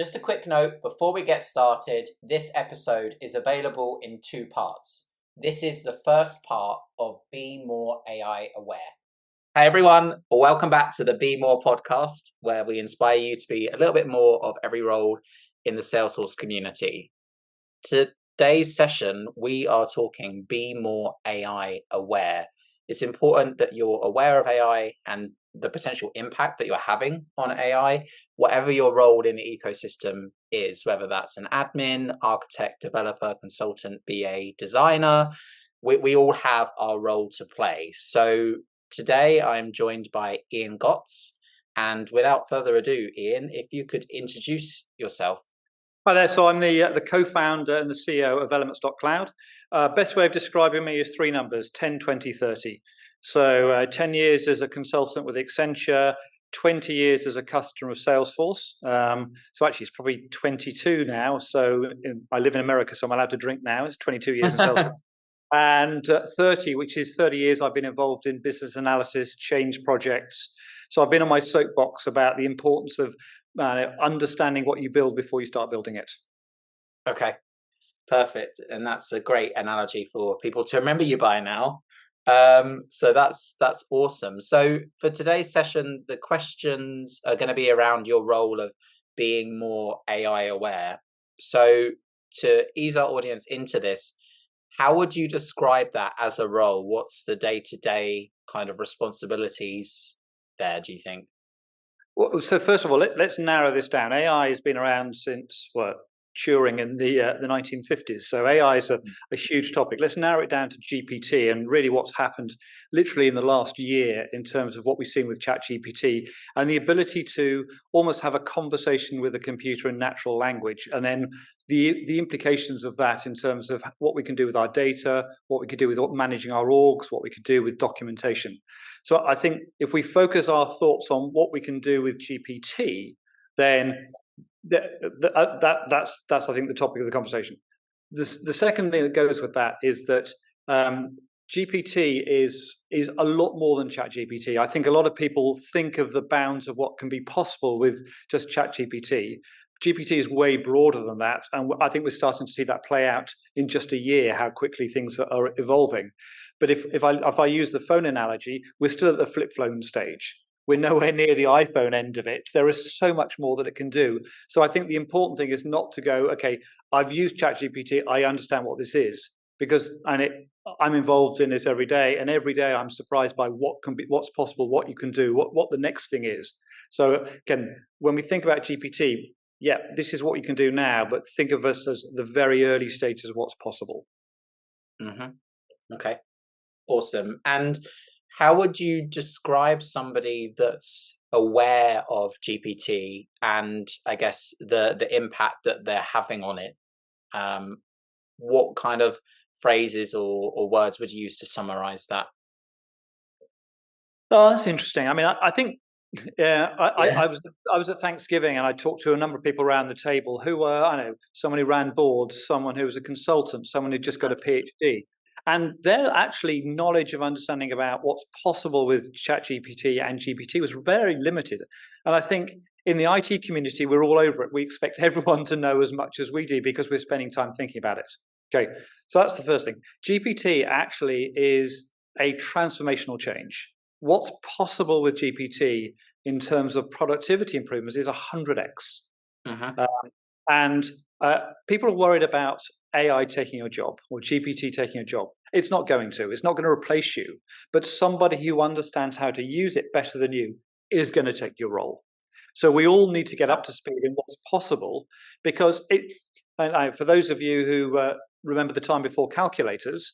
Just a quick note before we get started, this episode is available in two parts. This is the first part of Be More AI Aware. Hi everyone, welcome back to the Be More podcast, where we inspire you to be a little bit more of every role in the Salesforce community. Today's session, we are talking Be More AI Aware. It's important that you're aware of AI and the potential impact that you're having on AI, whatever your role in the ecosystem is, whether that's an admin, architect, developer, consultant, BA, designer. We all have our role to play. So today I'm joined by Ian Gotts. And without further ado, Ian, if you could introduce yourself. Hi there. So I'm the co-founder and the CEO of elements.cloud. Best way of describing me is three numbers: 10, 20, 30. So 10 years as a consultant with Accenture, 20 years as a customer of Salesforce. So actually it's probably 22 now. So I live in America, so I'm allowed to drink now. It's 22 years in Salesforce. And 30, which is 30 years I've been involved in business analysis, change projects. So I've been on my soapbox about the importance of understanding what you build before you start building it. Okay, perfect. And that's a great analogy for people to remember you by now. So that's awesome. So for today's session, the questions are going to be around your role of being more AI aware. So to ease our audience into this, how would you describe that as a role? What's the day-to-day kind of responsibilities there, do you think? Well, so first of all, let's narrow this down. AI has been around since Turing in the 1950s. So AI is a huge topic. Let's narrow it down to GPT and really what's happened literally in the last year in terms of what we've seen with ChatGPT and the ability to almost have a conversation with a computer in natural language, and then the implications of that in terms of what we can do with our data, what we could do with managing our orgs, what we could do with documentation. So I think if we focus our thoughts on what we can do with GPT, then that's I think the topic of the conversation. The second thing that goes with that is that GPT is a lot more than ChatGPT. I think a lot of people think of the bounds of what can be possible with just ChatGPT. GPT is way broader than that, and I think we're starting to see that play out in just a year, how quickly things are evolving. But if I use the phone analogy, we're still at the flip phone stage. We're nowhere near the iPhone end of it. There is so much more that it can do. So I think the important thing is not to go, okay, I've used ChatGPT, I understand what this is, because I'm involved in this every day, and every day I'm surprised by what's possible, what you can do, what the next thing is. So again, when we think about GPT, yeah, this is what you can do now, but think of us as the very early stages of what's possible. Mm-hmm. Okay, awesome. And how would you describe somebody that's aware of GPT and I guess the impact that they're having on it? What kind of phrases or words would you use to summarize that? Oh, that's interesting. I mean, I think I was at Thanksgiving and I talked to a number of people around the table who were, someone who ran boards, someone who was a consultant, someone who just got a PhD. And their actually knowledge of understanding about what's possible with ChatGPT and GPT was very limited. And I think in the IT community, we're all over it. We expect everyone to know as much as we do because we're spending time thinking about it. Okay, so that's the first thing. GPT actually is a transformational change. What's possible with GPT in terms of productivity improvements is 100x. And people are worried about AI taking your job or GPT taking your job. It's not going to. It's not going to replace you. But somebody who understands how to use it better than you is going to take your role. So we all need to get up to speed in what's possible, because for those of you who remember the time before calculators,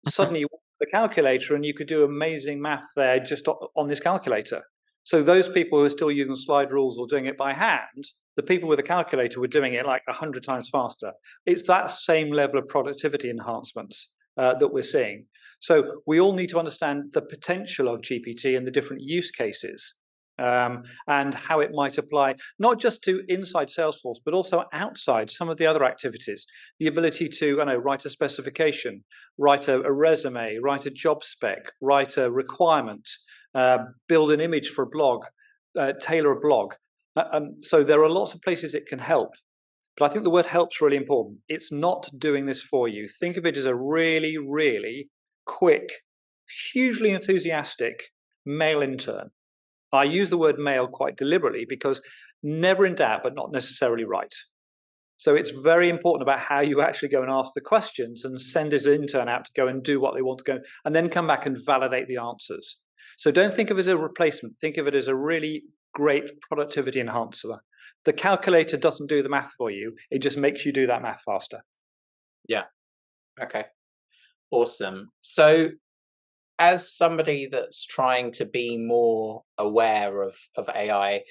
suddenly you the calculator and you could do amazing math there just on this calculator. So those people who are still using slide rules or doing it by hand, the people with a calculator were doing it like 100 times faster. It's that same level of productivity enhancements that we're seeing. So we all need to understand the potential of GPT and the different use cases. And how it might apply not just to inside Salesforce, but also outside some of the other activities. The ability to write a specification, write a resume, write a job spec, write a requirement, build an image for a blog, tailor a blog. So there are lots of places it can help. But I think the word help's really important. It's not doing this for you. Think of it as a really, really quick, hugely enthusiastic male intern. I use the word male quite deliberately because never in doubt, but not necessarily right. So it's very important about how you actually go and ask the questions and send this intern out to go and do what they want to go and then come back and validate the answers. So don't think of it as a replacement. Think of it as a really great productivity enhancer. The calculator doesn't do the math for you. It just makes you do that math faster. Yeah. Okay. Awesome. So as somebody that's trying to be more aware of AI,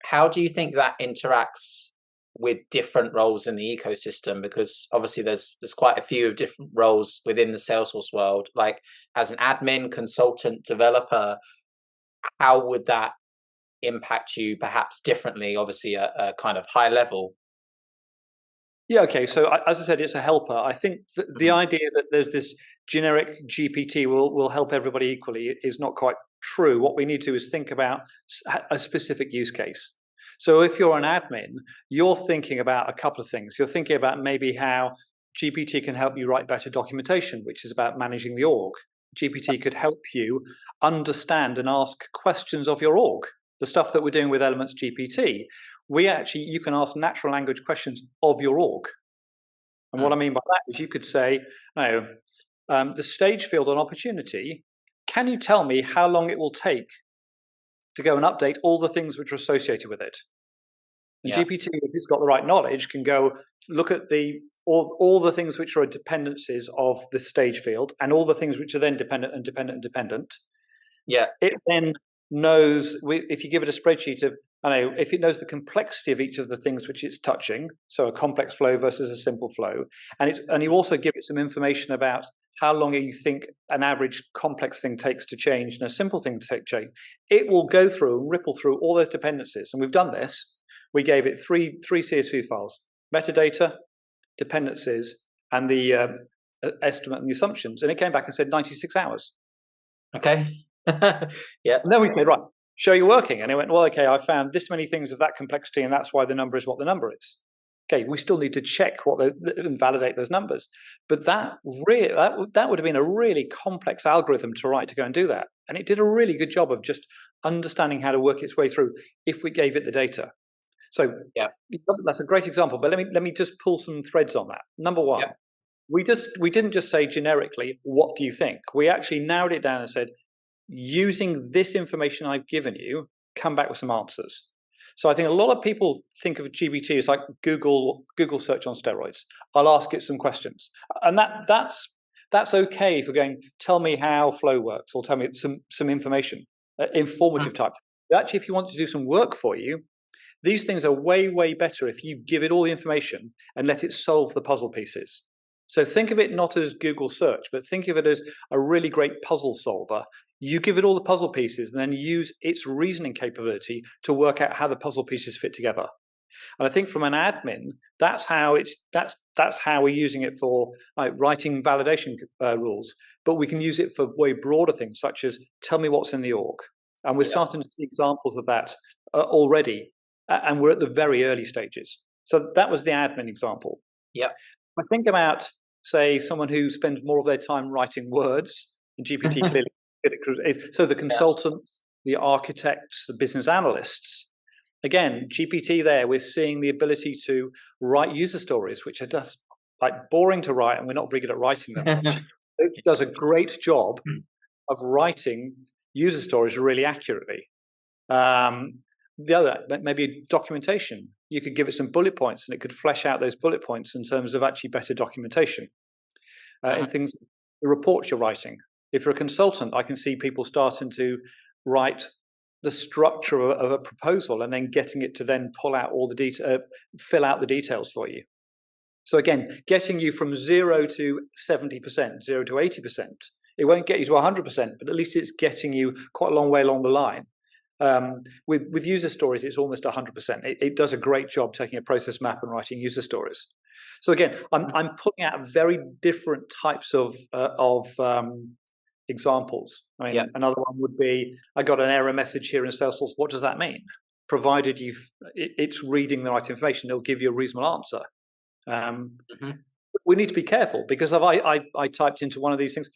how do you think that interacts with different roles in the ecosystem? Because obviously there's quite a few different roles within the Salesforce world. Like as an admin, consultant, developer, how would that impact you perhaps differently, obviously at a kind of high level? Yeah, okay. So as I said, it's a helper. I think the idea that there's this generic GPT will help everybody equally is not quite true. What we need to do is think about a specific use case. So if you're an admin, you're thinking about a couple of things. You're thinking about maybe how GPT can help you write better documentation, which is about managing the org. GPT could help you understand and ask questions of your org. The stuff that we're doing with ElementsGPT, you can ask natural language questions of your org. And what I mean by that is you could say, no, the stage field on opportunity, can you tell me how long it will take to go and update all the things which are associated with it? And GPT, if it's got the right knowledge, can go look at all the things which are dependencies of the stage field and all the things which are then dependent and dependent and dependent. Yeah. It then knows, if you give it a spreadsheet of, if it knows the complexity of each of the things which it's touching, so a complex flow versus a simple flow, and you also give it some information about how long you think an average complex thing takes to change and a simple thing to change, it will go through and ripple through all those dependencies. And we've done this. We gave it three CSV files: metadata, dependencies, and the estimate and the assumptions. And it came back and said 96 hours. Okay. Yeah. And then we said, right, show you working. And it went, well, okay, I found this many things of that complexity, and that's why the number is what the number is. Okay, we still need to check and validate those numbers. But that would have been a really complex algorithm to write to go and do that. And it did a really good job of just understanding how to work its way through if we gave it the data. So yeah, that's a great example. But let me just pull some threads on that. Number one, we didn't just say generically, what do you think? We actually narrowed it down and said, using this information I've given you, come back with some answers. So I think a lot of people think of GPT as like Google search on steroids. I'll ask it some questions, and that's okay if you're going, tell me how flow works, or tell me some information, informative type. But actually, if you want to do some work for you, these things are way better if you give it all the information and let it solve the puzzle pieces. So think of it not as Google search, but think of it as a really great puzzle solver. You give it all the puzzle pieces and then use its reasoning capability to work out how the puzzle pieces fit together. And I think from an admin, that's how we're using it for writing validation rules. But we can use it for way broader things, such as tell me what's in the org. And we're starting to see examples of that already, and we're at the very early stages. So that was the admin example. Yeah. I think about, say, someone who spends more of their time writing words, and GPT clearly. So the consultants, the architects, the business analysts, again, GPT there, we're seeing the ability to write user stories, which are just like boring to write, and we're not very good at writing them. It does a great job of writing user stories really accurately. The other, maybe documentation. You could give it some bullet points and it could flesh out those bullet points in terms of actually better documentation. In things, the reports you're writing. If you're a consultant, I can see people starting to write the structure of a proposal and then getting it to then pull out all the detail, fill out the details for you. So again, getting you from 0 to 70%, 0 to 80%. It won't get you to 100%, but at least it's getting you quite a long way along the line. With user stories, it's almost 100%. It does a great job taking a process map and writing user stories. So again, I'm pulling out very different types of examples. I mean, another one would be, I got an error message here in Salesforce. What does that mean? provided it's reading the right information, it'll give you a reasonable answer. We need to be careful, because if I typed into one of these things,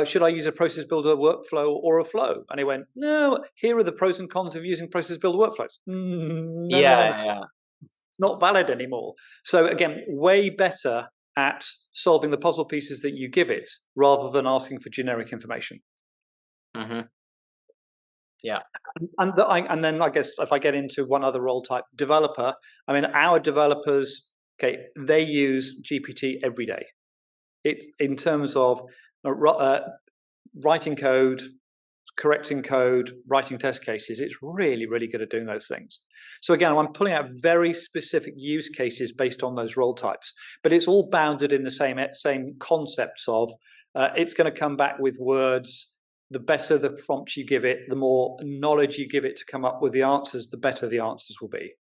should I use a process builder workflow or a flow? And it went, no, here are the pros and cons of using process builder workflows. No. It's not valid anymore. So again, way better at solving the puzzle pieces that you give it, rather than asking for generic information. Yeah. And then I guess if I get into one other role type, developer, I mean, our developers, okay, they use GPT every day. In terms of writing code, correcting code, writing test cases, it's really, really good at doing those things. So again, I'm pulling out very specific use cases based on those role types, but it's all bounded in the same concepts of it's going to come back with words. The better the prompt you give it, the more knowledge you give it to come up with the answers, the better the answers will be.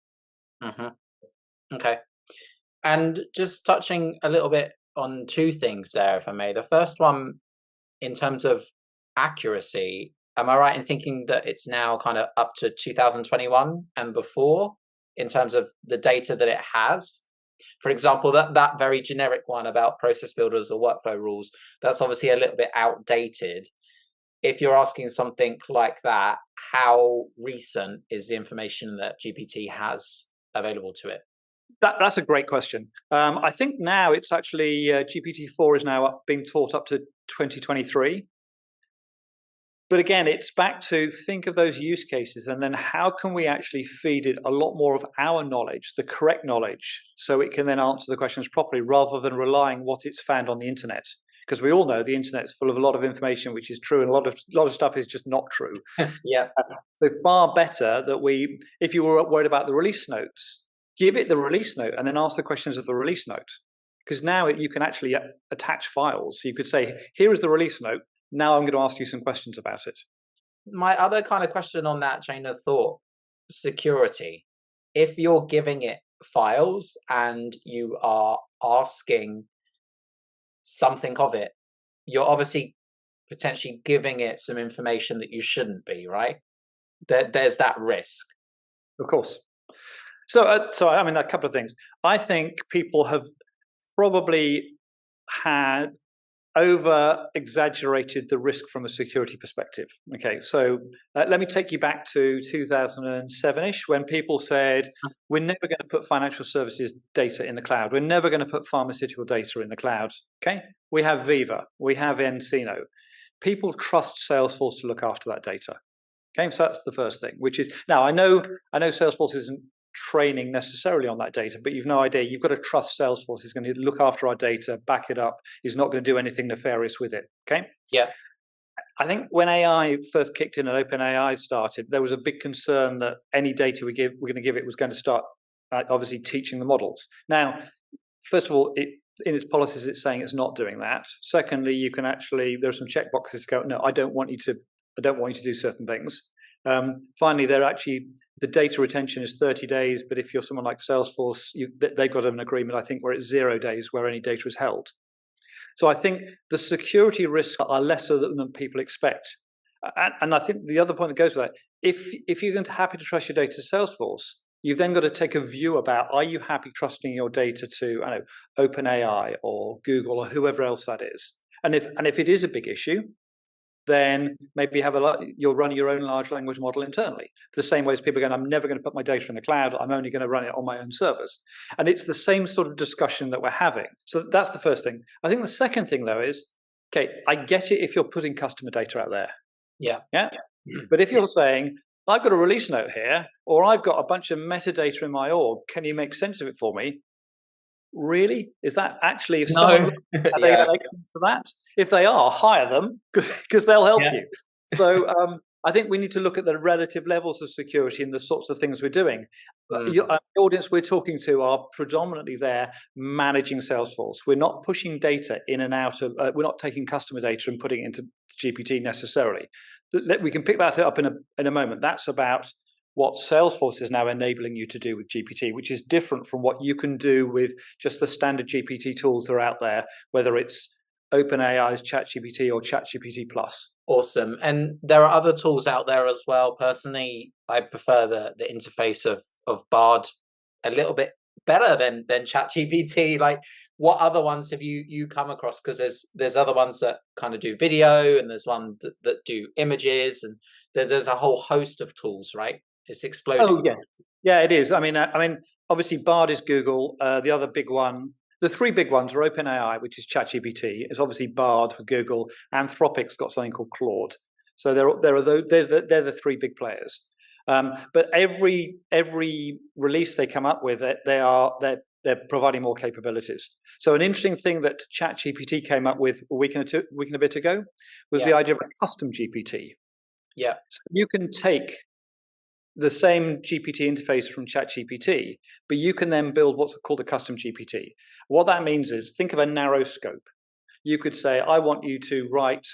Okay. And just touching a little bit on two things there, if I may. The first one, in terms of accuracy, am I right in thinking that it's now kind of up to 2021 and before in terms of the data that it has? For example, that very generic one about process builders or workflow rules, that's obviously a little bit outdated. If you're asking something like that, how recent is the information that GPT has available to it? That's a great question. I think now it's actually GPT-4 is now being taught up to 2023. But again, it's back to think of those use cases, and then how can we actually feed it a lot more of our knowledge, the correct knowledge, so it can then answer the questions properly, rather than relying what it's found on the internet. Because we all know the internet's full of a lot of information which is true, and a lot of stuff is just not true. Yeah. So far better that if you were worried about the release notes, give it the release note and then ask the questions of the release note. Because now you can actually attach files. So you could say, here is the release note. Now I'm going to ask you some questions about it. My other kind of question on that chain of thought, security. If you're giving it files and you are asking something of it, you're obviously potentially giving it some information that you shouldn't be, right? There's that risk. Of course. So I mean, a couple of things. I think people have probably had over-exaggerated the risk from a security perspective. Okay, so let me take you back to 2007-ish, when people said, we're never going to put financial services data in the cloud. We're never going to put pharmaceutical data in the cloud. Okay, we have Viva, we have nCino. People trust Salesforce to look after that data. Okay, so that's the first thing, which is, now I know Salesforce isn't training necessarily on that data, but you've no idea. You've got to trust Salesforce is going to look after our data, back it up, is not going to do anything nefarious with it. Okay? Yeah. I think when AI first kicked in and OpenAI started, there was a big concern that any data we're going to give it was going to start obviously teaching the models. Now, first of all, in its policies, it's saying it's not doing that. Secondly, you can actually, there are some checkboxes to go, no, I don't want you to do certain things. Finally, the data retention is 30 days, but if you're someone like Salesforce, they've got an agreement, I think, where it's 0 days where any data is held. So I think the security risks are lesser than people expect. And I think the other point that goes with that, if you're happy to trust your data to Salesforce, you've then got to take a view about, are you happy trusting your data to, I don't know, OpenAI or Google or whoever else that is? And if it is a big issue, then maybe you'll run your own large language model internally. The same way as people are going, I'm never going to put my data in the cloud, I'm only going to run it on my own servers. And it's the same sort of discussion that we're having. So that's the first thing. I think the second thing, though, is, okay, I get it if you're putting customer data out there. Yeah. But if you're saying, I've got a release note here, or I've got a bunch of metadata in my org, can you make sense of it for me? Really? Is that actually, if someone are they make sense of that? If they are, hire them, because they'll help you. So I think we need to look at the relative levels of security and the sorts of things we're doing. The audience we're talking to are predominantly there managing Salesforce. We're not pushing data in and out of, we're not taking customer data and putting it into GPT necessarily. We can pick that up in a moment. That's about what Salesforce is now enabling you to do with GPT, which is different from what you can do with just the standard GPT tools that are out there, whether it's OpenAI's ChatGPT or ChatGPT Plus. Awesome. And there are other tools out there as well. Personally, I prefer the interface of Bard a little bit better than ChatGPT. Like, what other ones have you come across? Because there's other ones that kind of do video, and there's one that do images, and there's a whole host of tools, right? It's exploding. Oh yeah, it is. I mean, obviously Bard is Google. The other big one, the three big ones are OpenAI, which is ChatGPT. It's obviously Bard with Google. Anthropic's got something called Claude. So they're the three big players. But every release they come up with, they're providing more capabilities. So an interesting thing that ChatGPT came up with a week and a bit ago was the idea of a custom GPT. Yeah. So you can take the same GPT interface from ChatGPT, but you can then build what's called a custom GPT. What that means is, think of a narrow scope. You could say, I want you to write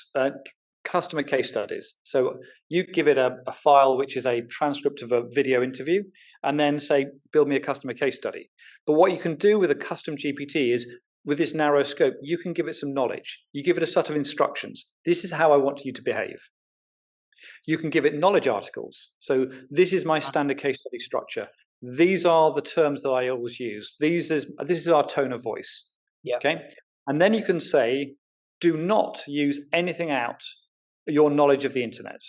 customer case studies. So you give it a file which is a transcript of a video interview, and then say, build me a customer case study. But what you can do with a custom GPT is, with this narrow scope, you can give it some knowledge. You give it a set of instructions. This is how I want you to behave. You can give it knowledge articles. So this is my standard case study structure. These are the terms that I always use. This is our tone of voice. Yeah. Okay. And then you can say, do not use anything out your knowledge of the internet.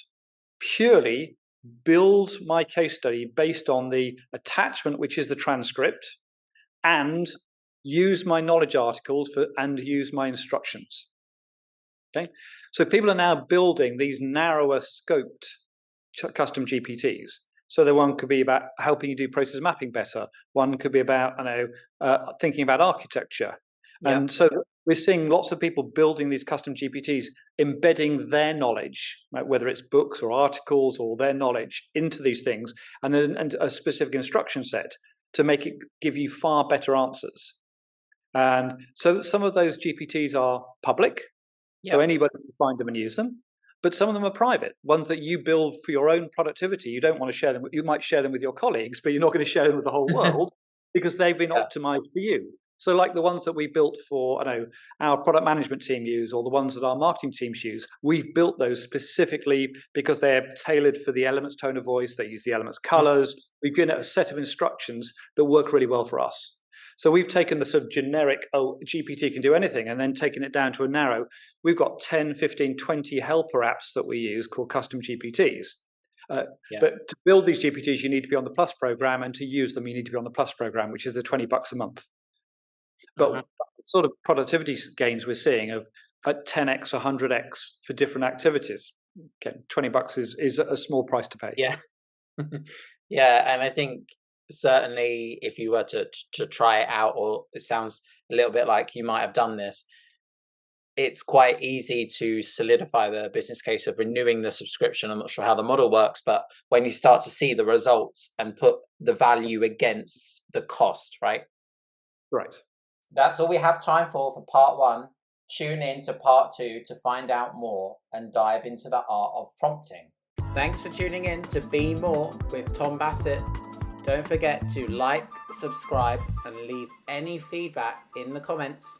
Purely build my case study based on the attachment, which is the transcript, and use my knowledge articles and use my instructions. Okay, so people are now building these narrower scoped custom GPTs. So the one could be about helping you do process mapping better. One could be about, thinking about architecture. Yeah. And so we're seeing lots of people building these custom GPTs, embedding their knowledge, right, whether it's books or articles or their knowledge, into these things, and then a specific instruction set to make it give you far better answers. And so some of those GPTs are public. So anybody can find them and use them, but some of them are private, ones that you build for your own productivity. You don't want to share them. You might share them with your colleagues, but you're not going to share them with the whole world because they've been optimized for you. So like the ones that we built for, our product management team use, or the ones that our marketing teams use, we've built those specifically because they're tailored for the Elements tone of voice. They use the Elements colors. We've given it a set of instructions that work really well for us. So we've taken the sort of generic, GPT can do anything, and then taken it down to a narrow. We've got 10, 15, 20 helper apps that we use called custom GPTs. But to build these GPTs, you need to be on the Plus program, and to use them, you need to be on the Plus program, which is the $20 a month. But sort of productivity gains we're seeing of at 10x, 100x for different activities. Okay, $20 is a small price to pay. Yeah. Yeah, and I think certainly if you were to try it out, or it sounds a little bit like you might have done this, it's quite easy to solidify the business case of renewing the subscription. I'm not sure how the model works, but when you start to see the results and put the value against the cost, right? Right. That's all we have time for part one. Tune in to part two to find out more and dive into the art of prompting. Thanks for tuning in to Be More with Tom Bassett. Don't forget to like, subscribe, and leave any feedback in the comments.